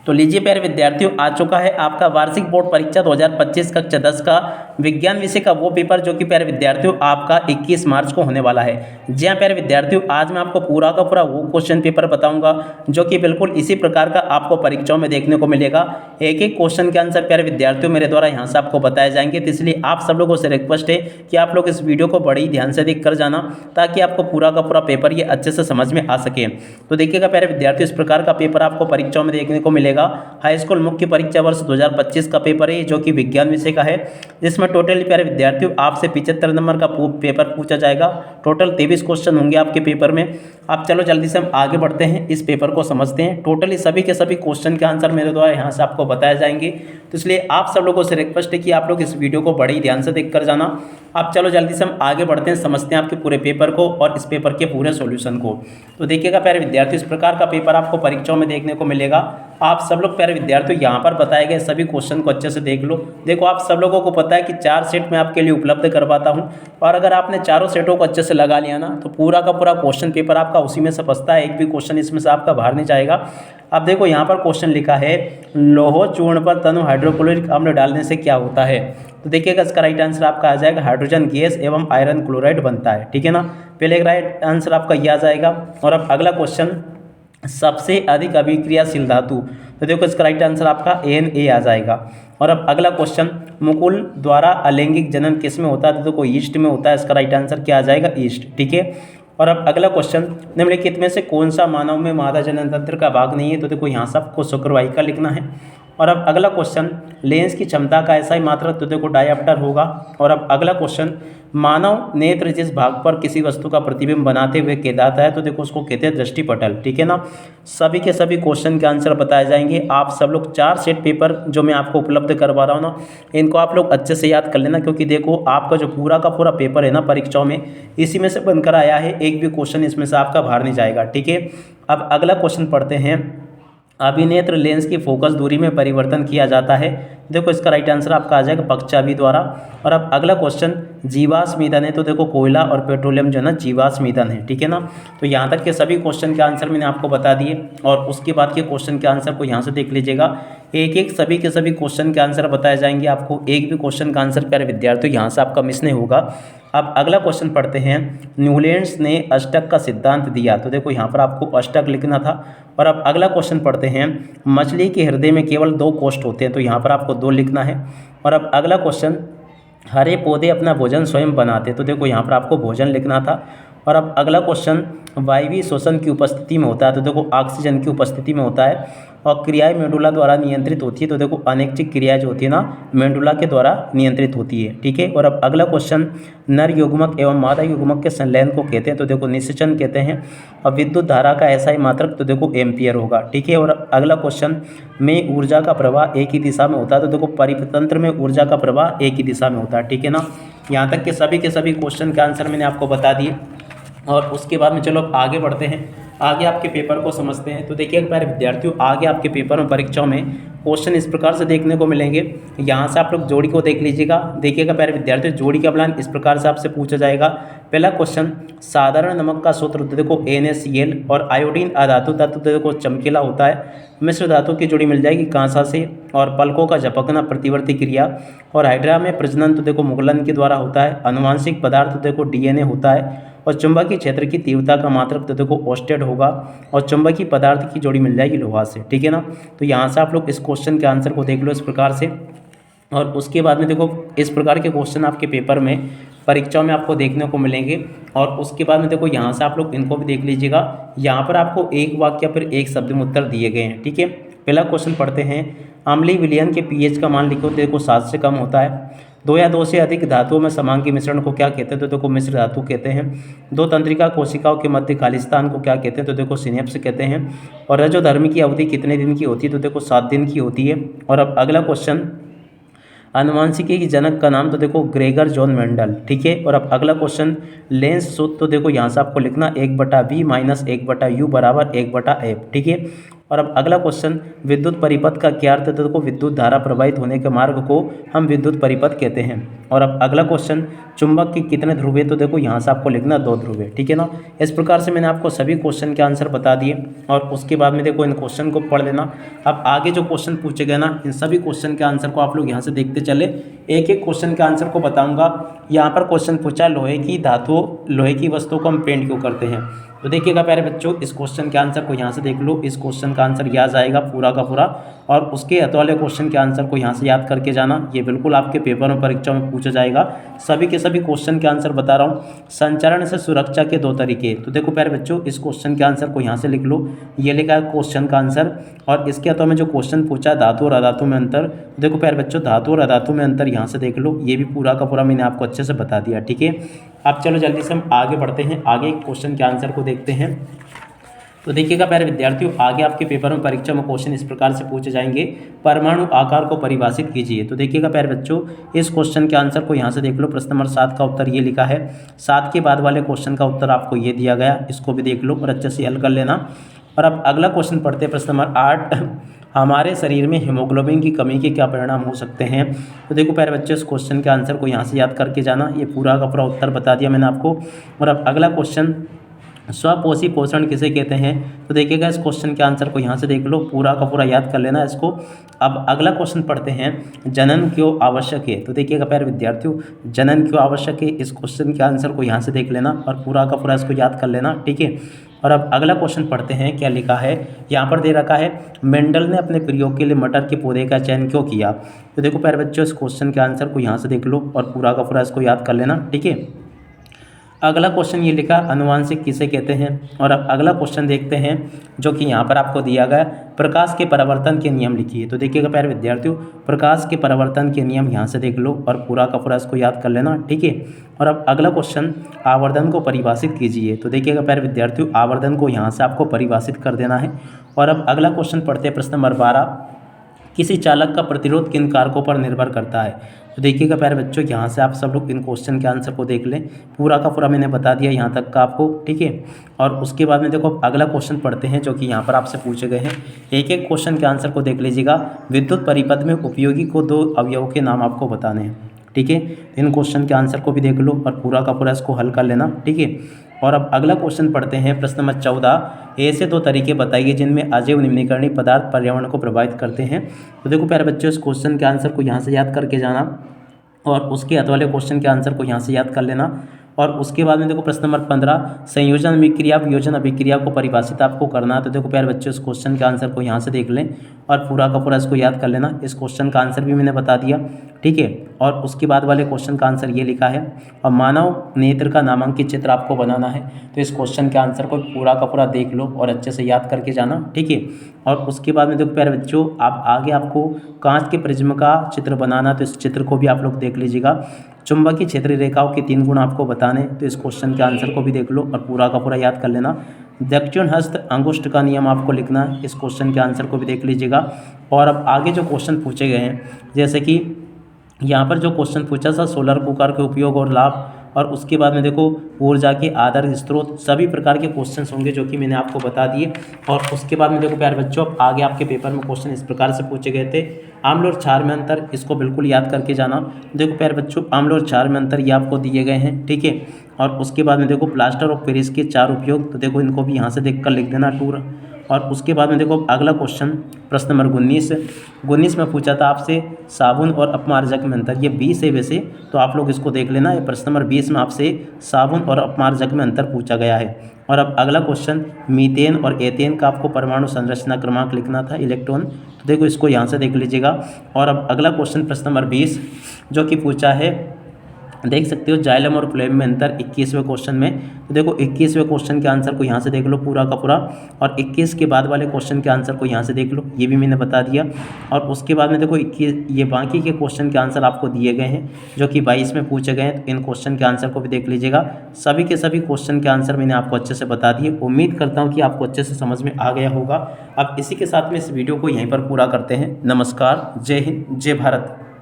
तो लीजिए प्यारे विद्यार्थियों, आ चुका है आपका वार्षिक बोर्ड परीक्षा 2025 कक्षा 10 का विज्ञान विषय का वो पेपर जो कि प्यारे विद्यार्थियों आपका 21 मार्च को होने वाला है। जी हाँ प्यारे विद्यार्थियों, आज मैं आपको पूरा का पूरा वो क्वेश्चन पेपर बताऊंगा जो कि बिल्कुल इसी प्रकार का आपको परीक्षाओं में देखने को मिलेगा। एक एक क्वेश्चन के आंसर प्यारे विद्यार्थियों मेरे द्वारा यहाँ से आपको बताए जाएंगे, तो इसलिए आप सब लोगों से रिक्वेस्ट है कि आप लोग इस वीडियो को बड़ी ध्यान से देख कर जाना ताकि आपको पूरा का पूरा पेपर ये अच्छे से समझ में आ सके। तो देखिएगा प्यारे विद्यार्थियों, इस प्रकार का पेपर आपको परीक्षाओं में देखने को मिलेगा। हाई स्कूल मुख्य परीक्षा वर्ष 2025 का पेपर है जो कि विज्ञान विषय का है, जिसमें टोटली प्यारे विद्यार्थियों आपसे 75 नंबर का पेपर पूछा जाएगा। टोटल 23 क्वेश्चन होंगे आपके पेपर में। अब चलो जल्दी से हम आगे बढ़ते हैं, इस पेपर को समझते हैं। टोटली सभी के सभी क्वेश्चन के आंसर मेरे द्वारा यहाँ से आपको बताए जाएंगे, तो इसलिए आप सब लोगों से रिक्वेस्ट है कि आप लोग इस वीडियो को बड़ी ध्यान से देख कर जाना। अब चलो जल्दी से हम आगे बढ़ते हैं, समझते हैं आपके पूरे पेपर को और इस पेपर के पूरे सॉल्यूशन को। तो देखिएगा प्यारे विद्यार्थियों, इस प्रकार का पेपर आपको परीक्षाओं में देखने को मिलेगा। आप सब लोग प्यारे विद्यार्थियों यहाँ पर बताए गए सभी क्वेश्चन को अच्छे से देख लो। देखो, आप सब लोगों को पता है कि 4 सेट मैं आपके लिए उपलब्ध करवाता हूँ, और अगर आपने चारों सेटों को अच्छे से लगा लिया ना तो पूरा का पूरा क्वेश्चन पेपर आपका उसी में से बचता है, एक भी क्वेश्चन इसमें से आपका बाहर नहीं जाएगा। अब देखो यहाँ पर क्वेश्चन लिखा है, लोह चूर्ण पर तनु हाइड्रोक्लोरिक अम्ल डालने से क्या होता है। तो देखिएगा इसका राइट आंसर आपका आ जाएगा हाइड्रोजन गैस एवं आयरन क्लोराइड बनता है, ठीक है ना। पहले एक राइट आंसर आपका ये आ जाएगा। और अब अगला क्वेश्चन, सबसे अधिक अभिक्रियाशील धातु, तो देखो इसका राइट आंसर आपका Na आ जाएगा। और अब अगला क्वेश्चन, मुकुल द्वारा अलैंगिक जनन किस में होता है, तो देखो ईस्ट में होता है, इसका राइट आंसर क्या आ जाएगा, ईस्ट, ठीक है। और अब अगला क्वेश्चन, निम्नलिखित में से कौन सा मानव में मादा जनन तंत्र का भाग नहीं है, तो देखो यहाँ से आपको शुक्रवाहिका लिखना है। और अब अगला क्वेश्चन, लेंस की क्षमता का ऐसा ही मात्रक, तो देखो डायप्टर होगा। और अब अगला क्वेश्चन, मानव नेत्र जिस भाग पर किसी वस्तु का प्रतिबिंब बनाते हुए कहलाता है, तो देखो उसको कहते हैं दृष्टिपटल, ठीक है ना। सभी के सभी क्वेश्चन के आंसर बताए जाएंगे। आप सब लोग 4 सेट पेपर जो मैं आपको उपलब्ध करवा रहा हूँ ना, इनको आप लोग अच्छे से याद कर लेना, क्योंकि देखो आपका जो पूरा का पूरा पेपर है ना परीक्षाओं में, इसी में से बनकर आया है, एक भी क्वेश्चन इसमें से आपका बाहर नहीं जाएगा, ठीक है। अब अगला क्वेश्चन पढ़ते हैं, अभिनेत्र लेंस की फोकस दूरी में परिवर्तन किया जाता है, देखो इसका राइट आंसर आपका आ जाएगा पक्षचाभी द्वारा। और अब अगला क्वेश्चन, जीवाश्म ईंधन है, तो देखो कोयला और पेट्रोलियम जो है ना जीवाश्म ईंधन है, ठीक है ना। तो यहाँ तक के सभी क्वेश्चन के आंसर मैंने आपको बता दिए, और उसके बाद के क्वेश्चन के आंसर को यहाँ से देख लीजिएगा। एक एक सभी के सभी क्वेश्चन के आंसर बताए जाएंगे आपको, एक भी क्वेश्चन का आंसर प्यारे विद्यार्थियों यहाँ से आपका मिस नहीं होगा। अब अगला क्वेश्चन पढ़ते हैं, न्यूलैंड्स ने अष्टक का सिद्धांत दिया, तो देखो यहाँ पर आपको अष्टक लिखना था। और अब अगला क्वेश्चन पढ़ते हैं, मछली के हृदय में केवल 2 कोष्ठ होते हैं, तो यहाँ पर आपको 2 लिखना है। और अब अगला क्वेश्चन, हरे पौधे अपना भोजन स्वयं बनाते, तो देखो यहाँ पर आपको भोजन लिखना था। और अब अगला क्वेश्चन, वायवीय श्वसन की उपस्थिति में होता है, तो देखो ऑक्सीजन की उपस्थिति में होता है। और क्रियाएं मेडुला द्वारा नियंत्रित होती है, तो देखो अनैच्छिक क्रियाएं जो होती है ना मेडुला के द्वारा नियंत्रित होती है, ठीक है। और अब अगला क्वेश्चन, नर युग्मक एवं मादा युग्मक के संलयन को कहते हैं, तो देखो निषेचन कहते हैं। और विद्युत धारा का ऐसा ही मात्रक, तो देखो एम्पियर होगा, ठीक है। और अगला क्वेश्चन, में ऊर्जा का प्रवाह एक ही दिशा में होता है, तो देखो परितंत्र में ऊर्जा का प्रवाह एक ही दिशा में होता है, ठीक है ना। यहाँ तक के सभी क्वेश्चन के आंसर मैंने आपको बता दिए, और उसके बाद में चलो आगे बढ़ते हैं, आगे आपके पेपर को समझते हैं। तो देखिए प्यारे विद्यार्थियों, आगे आपके पेपर में परीक्षाओं में क्वेश्चन इस प्रकार से देखने को मिलेंगे। यहाँ से आप लोग जोड़ी को देख लीजिएगा। देखिएगा प्यारे विद्यार्थियों, जोड़ी का प्लान इस प्रकार से आपसे पूछा जाएगा। पहला क्वेश्चन, साधारण नमक का सूत्र, तो देखो NaCl, और आयोडीन अधातु तत्व, तो देखो चमकीला होता है। मिश्र धातु की जोड़ी मिल जाएगी कांसा से। और पलकों का झपकना प्रतिवर्ती क्रिया। और हाइड्रा में प्रजनन, तो देखो मुगलन के द्वारा होता है। अनुवांशिक पदार्थ, तो देखो DNA होता है। और चुंबकीय क्षेत्र की तीव्रता का मात्रक, तो देखो ओस्टेड होगा। और चुंबकीय पदार्थ की जोड़ी मिल जाएगी लोहा से, ठीक है ना। तो यहाँ से आप लोग इस क्वेश्चन के आंसर को देख लो इस प्रकार से। और उसके बाद में देखो इस प्रकार के क्वेश्चन आपके पेपर में परीक्षाओं में आपको देखने को मिलेंगे। और उसके बाद में देखो यहाँ से आप लोग इनको भी देख लीजिएगा। यहाँ पर आपको एक वाक्य फिर एक शब्द में उत्तर दिए गए हैं, ठीक है। पहला क्वेश्चन पढ़ते हैं, अम्लीय विलयन के pH का मान लिखो, तो देखो 7 से कम होता है। 2 या 2 से अधिक धातुओं में समांगी मिश्रण को क्या कहते हैं, तो देखो मिश्र धातु कहते हैं। 2 तंत्रिका कोशिकाओं के मध्य खालिस्तान को क्या कहते हैं, तो देखो सिनेप्स कहते हैं। और रजोधर्मी की अवधि कितने दिन की होती है, तो देखो 7 दिन की होती है। और अब अगला क्वेश्चन, आनुवंशिकी की जनक का नाम, तो देखो ग्रेगर जॉन मेंडल, ठीक है। और अब अगला क्वेश्चन, लेंस सूत्र, तो देखो यहाँ से आपको लिखना 1/v माइनस 1/u बराबर 1/f, ठीक है। और अब अगला क्वेश्चन, विद्युत परिपथ का क्या अर्थ है, तो देखो विद्युत धारा प्रवाहित होने के मार्ग को हम विद्युत परिपथ कहते हैं। और अब अगला क्वेश्चन, चुंबक के कितने ध्रुव है? तो देखो यहाँ से आपको लिखना 2 ध्रुव है, ठीक है ना। इस प्रकार से मैंने आपको सभी क्वेश्चन के आंसर बता दिए और उसके बाद में देखो इन क्वेश्चन को पढ़ लेना। अब आगे जो क्वेश्चन पूछे गए ना, इन सभी क्वेश्चन के आंसर को आप लोग यहाँ से देखते चले। एक एक क्वेश्चन के आंसर को बताऊंगा। यहाँ पर क्वेश्चन पूछा, लोहे की धातु, लोहे की वस्तु को हम पेंट क्यों करते हैं? तो देखिएगा प्यारे बच्चों, इस क्वेश्चन के आंसर को यहाँ से देख लो। इस क्वेश्चन का आंसर याद आएगा पूरा का पूरा, और उसके हथ वाले क्वेश्चन के आंसर को यहाँ से याद करके जाना। ये बिल्कुल आपके पेपर में, परीक्षा में पूछा जाएगा। सभी के सभी क्वेश्चन के आंसर बता रहा हूँ। संचरण से सुरक्षा के 2 तरीके। तो देखो प्यारे बच्चों, इस क्वेश्चन के आंसर को यहाँ से लिख लो। ये लिखा है क्वेश्चन का आंसर, और इसके हथों में जो क्वेश्चन पूछा, धातु और अधातु में अंतर। तो देखो प्यारे बच्चों, धातु और अधातु में अंतर यहाँ से देख लो। ये भी पूरा का पूरा मैंने आपको अच्छे से बता दिया, ठीक है। अब चलो जल्दी से हम आगे बढ़ते हैं, आगे क्वेश्चन के आंसर को देखते हैं। तो देखिएगा प्यारे विद्यार्थियों, आगे आपके पेपर में, परीक्षा में क्वेश्चन इस प्रकार से पूछे जाएंगे, परमाणु आकार को परिभाषित कीजिए। तो देखिएगा प्यारे बच्चों, इस क्वेश्चन के आंसर को यहाँ से देख लो। प्रश्न नंबर 7 का उत्तर ये लिखा है। 7 के बाद वाले क्वेश्चन का उत्तर आपको ये दिया गया, इसको भी देख लो और अच्छे से हल कर लेना। और अब अगला क्वेश्चन पढ़ते हैं, प्रश्न नंबर 8। हमारे शरीर में हीमोग्लोबिन की कमी के क्या परिणाम हो सकते हैं? तो देखो प्यारे बच्चों, इस क्वेश्चन के आंसर को यहाँ से याद करके जाना। ये पूरा का पूरा उत्तर बता दिया मैंने आपको। और अब अगला क्वेश्चन, स्वपोषी पोषण किसे कहते हैं? तो देखिएगा इस क्वेश्चन के आंसर को यहाँ से देख लो, पूरा का पूरा याद कर लेना इसको। अब अगला क्वेश्चन पढ़ते हैं, जनन क्यों आवश्यक है? तो देखिएगा प्यारे विद्यार्थियों, जनन क्यों आवश्यक है, इस क्वेश्चन के आंसर को यहाँ से देख लेना और पूरा का पूरा इसको याद कर लेना, ठीक है। और अब अगला क्वेश्चन पढ़ते हैं, क्या लिखा है यहाँ पर दे रखा है, मेंडल ने अपने प्रयोग के लिए मटर के पौधे का चयन क्यों किया? तो देखो प्यारे बच्चों, इस क्वेश्चन के आंसर को यहाँ से देख लो और पूरा का पूरा इसको याद कर लेना, ठीक है। अगला क्वेश्चन ये लिखा, अनुवांशिक किसे कहते हैं? और अब अगला क्वेश्चन देखते हैं, जो कि यहाँ पर आपको दिया गया, प्रकाश के परावर्तन के नियम लिखिए। तो देखिएगा प्यारे विद्यार्थियों, प्रकाश के परावर्तन के नियम यहाँ से देख लो और पूरा का पूरा इसको याद कर लेना, ठीक है। और अब अगला क्वेश्चन, आवर्धन को परिभाषित कीजिए। तो देखिएगा प्यारे विद्यार्थियों, आवर्धन को यहाँ से आपको परिभाषित कर देना है। और अब अगला क्वेश्चन पढ़ते हैं, प्रश्न नंबर 12। किसी चालक का प्रतिरोध किन कारकों पर निर्भर करता है? तो देखिएगा प्यारे बच्चों, यहाँ से आप सब लोग इन क्वेश्चन के आंसर को देख लें। पूरा का पूरा मैंने बता दिया यहाँ तक का आपको, ठीक है। और उसके बाद में देखो अगला क्वेश्चन पढ़ते हैं, जो कि यहाँ पर आपसे पूछे गए हैं। एक एक क्वेश्चन के आंसर को देख लीजिएगा। विद्युत परिपथ में उपयोगी को 2 अवयवों के नाम आपको बताने हैं, ठीक है। इन क्वेश्चन के आंसर को भी देख लो और पूरा का पूरा इसको हल कर लेना, ठीक है। और अब अगला क्वेश्चन पढ़ते हैं, प्रश्न नंबर 14। ऐसे 2 तरीके बताइए जिनमें अजैव निम्नीकरणीय पदार्थ पर्यावरण को प्रभावित करते हैं। तो देखो प्यारे बच्चों, इस क्वेश्चन के आंसर को यहाँ से याद करके जाना और उसके हथ वाले क्वेश्चन के आंसर को यहाँ से याद कर लेना। और उसके बाद में देखो प्रश्न नंबर 15, संयोजन अभिक्रिया वियोजन अभिक्रिया को परिभाषित आपको करना है। तो देखो प्यारे बच्चों, इस क्वेश्चन के आंसर को यहाँ से देख लें और पूरा का पूरा इसको याद कर लेना। इस क्वेश्चन का आंसर भी मैंने बता दिया, ठीक है। और उसके बाद वाले क्वेश्चन का आंसर ये लिखा है, और मानव नेत्र का नामांकित चित्र आपको बनाना है। तो इस क्वेश्चन के आंसर को पूरा का पूरा देख लो और अच्छे से याद करके जाना, ठीक है। और उसके बाद में देखो प्यारे बच्चों, आप आगे आपको कांच के प्रिज्म का चित्र बनाना, तो इस चित्र को भी आप लोग देख लीजिएगा। चुंबकीय क्षेत्रीय रेखाओं के 3 गुण आपको बताने, तो इस क्वेश्चन के आंसर को भी देख लो और पूरा का पूरा याद कर लेना। दक्षिण हस्त अंगुष्ठ का नियम आपको लिखना है, इस क्वेश्चन के आंसर को भी देख लीजिएगा। और अब आगे जो क्वेश्चन पूछे गए हैं, जैसे कि यहाँ पर जो क्वेश्चन पूछा था, सोलर कुकर के उपयोग और लाभ, और उसके बाद में देखो ऊर्जा के आधारित स्रोत, सभी प्रकार के क्वेश्चंस होंगे जो कि मैंने आपको बता दिए। और उसके बाद में देखो प्यारे बच्चों, आगे आपके पेपर में क्वेश्चन इस प्रकार से पूछे गए थे, आम्ल और क्षार में अंतर, इसको बिल्कुल याद करके जाना। देखो प्यारे बच्चों, आम्ल और क्षार में अंतर ये आपको दिए गए हैं, ठीक है। और उसके बाद में देखो प्लास्टर ऑफ पेरिस के 4 उपयोग, तो देखो इनको भी यहाँ से देख कर लिख देना टूर। और उसके बाद में देखो अगला क्वेश्चन, प्रश्न नंबर 19 में पूछा था आपसे, साबुन और अपमार्जक में अंतर। ये 20 है वैसे, तो आप लोग इसको देख लेना। ये प्रश्न नंबर 20 में आपसे साबुन और अपमार्जक में अंतर पूछा गया है। और अब अगला क्वेश्चन, मीथेन और एथेन का आपको परमाणु संरचना क्रमांक लिखना था, इलेक्ट्रॉन। तो देखो इसको यहाँ से देख लीजिएगा। और अब अगला क्वेश्चन, प्रश्न नंबर 20, जो कि पूछा है, देख सकते हो जाइलम और फ्लोएम में अंतर, 21वें क्वेश्चन में। तो देखो 21वें क्वेश्चन के आंसर को यहाँ से देख लो पूरा का पूरा, और 21 के बाद वाले क्वेश्चन के आंसर को यहाँ से देख लो, ये भी मैंने बता दिया। और उसके बाद में देखो 21, ये बाकी के क्वेश्चन के आंसर आपको दिए गए हैं जो कि 22 में पूछे गए हैं। तो इन क्वेश्चन के आंसर को भी देख लीजिएगा। सभी के सभी क्वेश्चन के आंसर मैंने आपको अच्छे से बता दिए। उम्मीद करता हूँ कि आपको अच्छे से समझ में आ गया होगा। अब इसी के साथ में इस वीडियो को यहीं पर पूरा करते हैं। नमस्कार, जय हिंद, जय भारत।